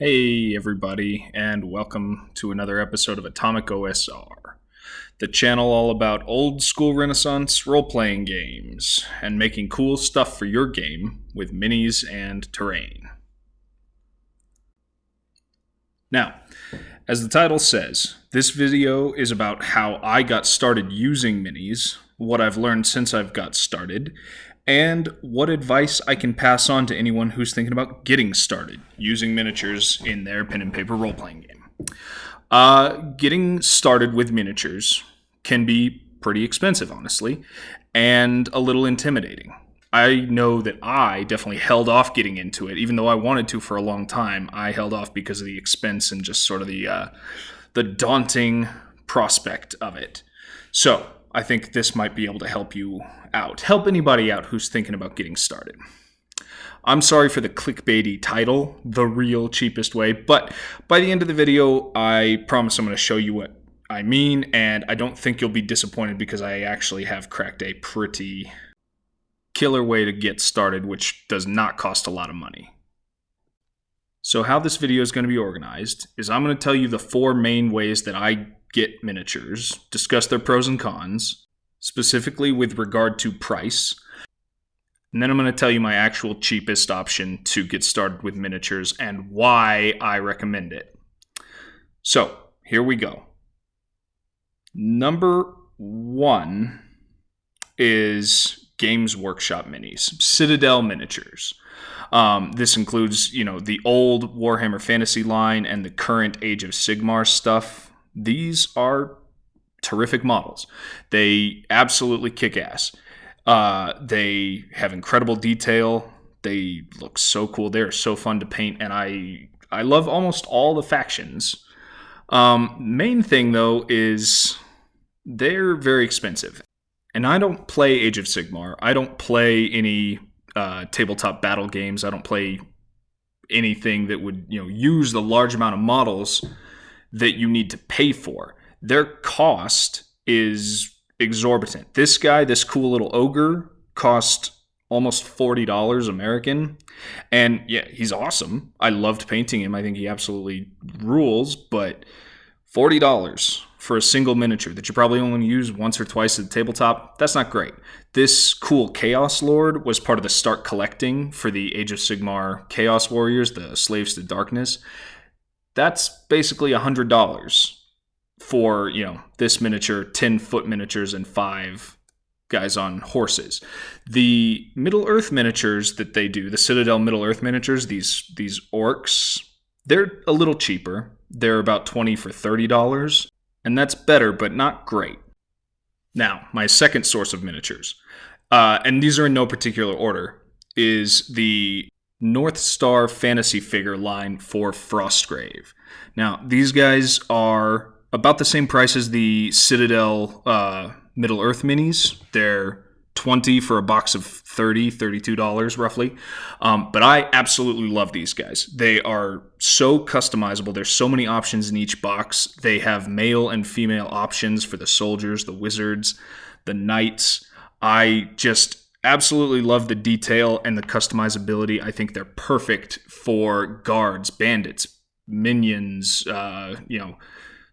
Hey, everybody, and welcome to another episode of Atomic OSR, the channel all about old school Renaissance role playing games and making cool stuff for your game with minis and terrain. Now, as the title says, this video is about how I got started using minis, what I've learned since I've got started, and what advice I can pass on to anyone who's thinking about getting started using miniatures in their pen and paper role playing game. Getting started with miniatures can be pretty expensive, honestly, and a little intimidating. I know that I definitely held off getting into it, even though I wanted to for a long time. I held off because of the expense and just sort of the daunting prospect of it. So I think this might be able to help you out, help anybody out who's thinking about getting started. I'm sorry for the clickbaity title, The Real Cheapest Way, but by the end of the video, I promise I'm going to show you what I mean, and I don't think you'll be disappointed because I actually have cracked a pretty killer way to get started, which does not cost a lot of money. So how this video is going to be organized is I'm going to tell you the 4 main ways that I get miniatures, discuss their pros and cons, specifically with regard to price, and then I'm going to tell you my actual cheapest option to get started with miniatures and why I recommend it. So here we go. Number 1 is Games Workshop minis, Citadel miniatures. This includes, the old Warhammer Fantasy line and the current Age of Sigmar stuff. These are terrific models. They absolutely kick ass. They have incredible detail. They look so cool. They're so fun to paint, and I love almost all the factions. Main thing, though, is they're very expensive. And I don't play Age of Sigmar. I don't play any tabletop battle games. I don't play anything that would use the large amount of models that you need to pay for. Their cost is exorbitant. This guy, this cool little ogre, cost almost $40 American. And yeah, he's awesome. I loved painting him. I think he absolutely rules, but $40 for a single miniature that you probably only use once or twice at the tabletop, that's not great. This cool Chaos Lord was part of the start collecting for the Age of Sigmar Chaos Warriors, the Slaves to Darkness. That's basically $100 for, this miniature, 10-foot miniatures and 5 guys on horses. The Middle-earth miniatures that they do, the Citadel Middle-earth miniatures, these orcs, they're a little cheaper. They're about $20 for $30. And that's better, but not great. Now, my second source of miniatures, and these are in no particular order, is the North Star Fantasy Figure line for Frostgrave. Now, these guys are about the same price as the Citadel Middle-earth minis. They're $20 for a box of $32 roughly. But I absolutely love these guys. They are so customizable. There's so many options in each box. They have male and female options for the soldiers, the wizards, the knights. I just absolutely love the detail and the customizability. I think they're perfect for guards, bandits, minions,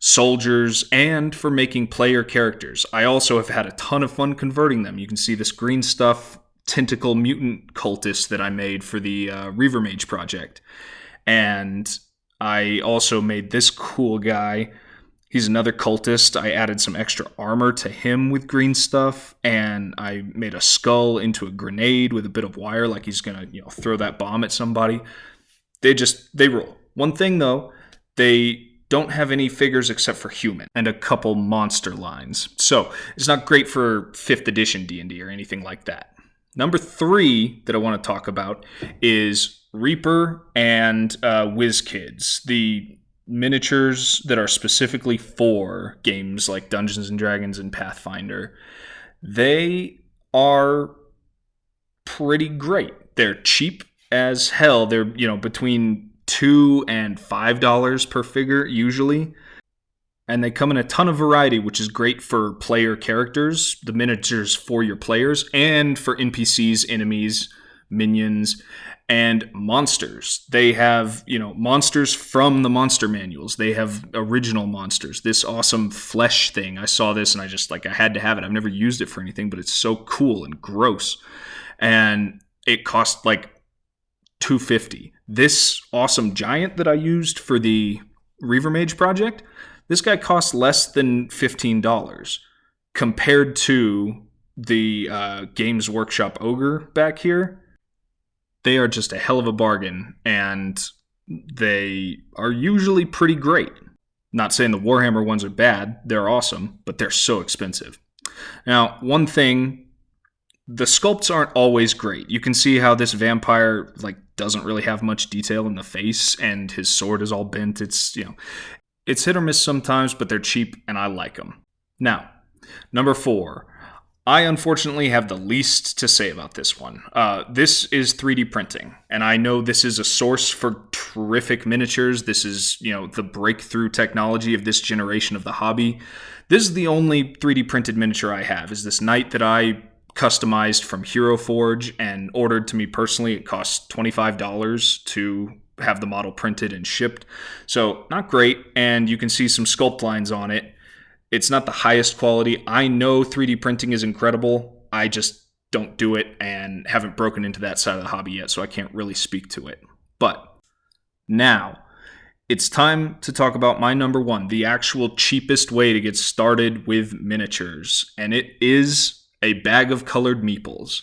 soldiers, and for making player characters. I also have had a ton of fun converting them. You can see this green stuff tentacle mutant cultist that I made for the Reaver Mage project. And I also made this cool guy. He's another cultist. I added some extra armor to him with green stuff, and I made a skull into a grenade with a bit of wire, like he's gonna, throw that bomb at somebody. They rule. One thing though, they don't have any figures except for human and a couple monster lines. So it's not great for 5th edition D&D or anything like that. Number 3 that I want to talk about is Reaper and WizKids, the miniatures that are specifically for games like Dungeons & Dragons and Pathfinder. They are pretty great. They're cheap as hell. They're, between $2 and $5 per figure usually, and they come in a ton of variety, which is great for player characters, the miniatures for your players, and for NPCs, enemies, minions, and monsters. They have, monsters from the monster manuals. They have original monsters. This awesome flesh thing. I saw this and I had to have it. I've never used it for anything, but it's so cool and gross. And it cost like $250. This awesome giant that I used for the Reaver Mage project, this guy costs less than $15 compared to the Games Workshop Ogre back here. They are just a hell of a bargain, and they are usually pretty great. Not saying the Warhammer ones are bad, they're awesome, but they're so expensive. Now, one thing, the sculpts aren't always great. You can see how this vampire doesn't really have much detail in the face, and his sword is all bent. It's hit or miss sometimes, but they're cheap, and I like them. Now, number 4. I unfortunately have the least to say about this one. This is 3D printing, and I know this is a source for terrific miniatures. This is, the breakthrough technology of this generation of the hobby. This is the only 3D printed miniature I have, is this knight that I customized from Hero Forge and ordered to me personally. It costs $25 to have the model printed and shipped. So not great, and you can see some sculpt lines on it. It's not the highest quality. I know 3D printing is incredible. I just don't do it and haven't broken into that side of the hobby yet, so I can't really speak to it. But now, it's time to talk about my number 1, the actual cheapest way to get started with miniatures. And it is a bag of colored meeples.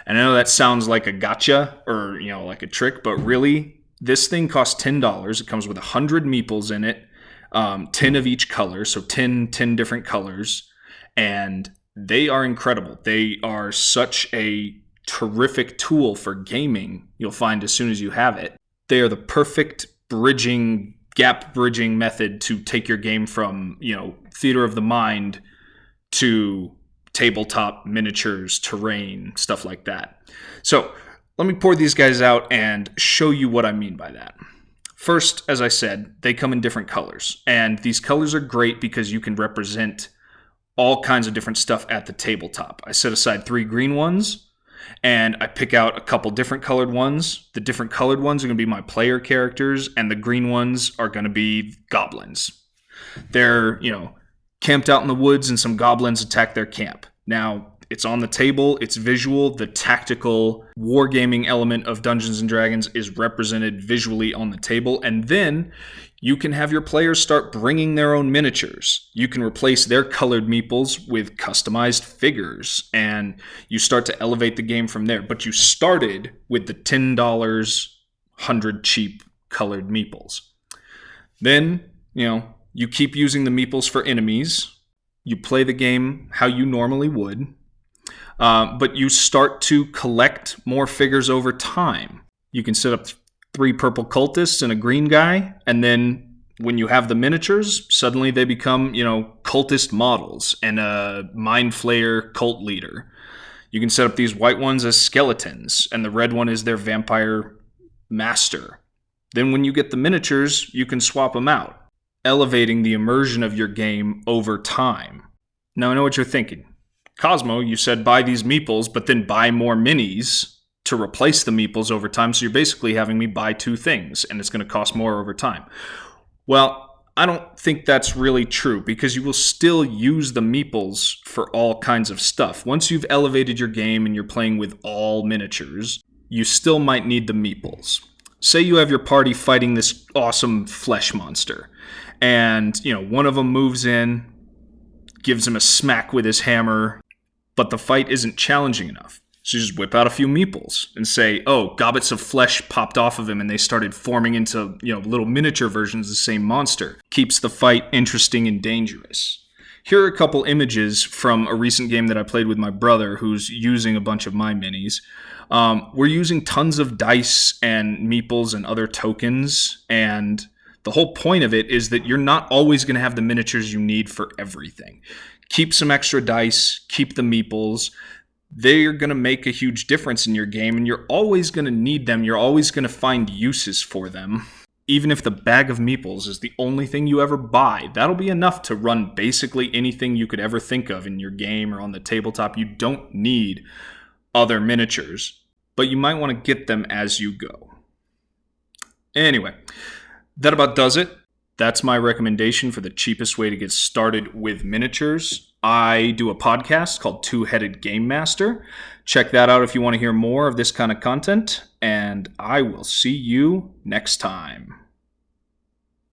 And I know that sounds like a gotcha or, like a trick, but really, this thing costs $10. It comes with 100 meeples in it. 10 of each color, so 10 different colors, and they are incredible. They are such a terrific tool for gaming, you'll find as soon as you have it. They are the perfect gap bridging method to take your game from, theater of the mind to tabletop, miniatures, terrain, stuff like that. So let me pour these guys out and show you what I mean by that. First, as I said, they come in different colors, and these colors are great because you can represent all kinds of different stuff at the tabletop. I set aside 3 green ones, and I pick out a couple different colored ones. The different colored ones are going to be my player characters, and the green ones are going to be goblins. They're, camped out in the woods, and some goblins attack their camp. Now, it's on the table, it's visual, the tactical wargaming element of Dungeons & Dragons is represented visually on the table, and then you can have your players start bringing their own miniatures. You can replace their colored meeples with customized figures, and you start to elevate the game from there. But you started with the $10, 100 cheap colored meeples. Then, you keep using the meeples for enemies. You play the game how you normally would. But you start to collect more figures over time. You can set up 3 purple cultists and a green guy, and then when you have the miniatures, suddenly they become, cultist models and a mind flayer cult leader. You can set up these white ones as skeletons, and the red one is their vampire master. Then when you get the miniatures, you can swap them out, elevating the immersion of your game over time. Now I know what you're thinking. Cosmo, you said buy these meeples, but then buy more minis to replace the meeples over time, so you're basically having me buy 2 things, and it's going to cost more over time. Well, I don't think that's really true, because you will still use the meeples for all kinds of stuff. Once you've elevated your game and you're playing with all miniatures, you still might need the meeples. Say you have your party fighting this awesome flesh monster, and, one of them moves in, gives him a smack with his hammer, but the fight isn't challenging enough. So you just whip out a few meeples and say, oh, gobbets of flesh popped off of him and they started forming into, little miniature versions of the same monster. Keeps the fight interesting and dangerous. Here are a couple images from a recent game that I played with my brother who's using a bunch of my minis. We're using tons of dice and meeples and other tokens, and the whole point of it is that you're not always going to have the miniatures you need for everything. Keep some extra dice, keep the meeples. They're going to make a huge difference in your game, and you're always going to need them. You're always going to find uses for them. Even if the bag of meeples is the only thing you ever buy, that'll be enough to run basically anything you could ever think of in your game or on the tabletop. You don't need other miniatures. but you might want to get them as you go. Anyway, that about does it. That's my recommendation for the cheapest way to get started with miniatures. I do a podcast called Two-Headed Game Master. Check that out if you want to hear more of this kind of content, and I will see you next time.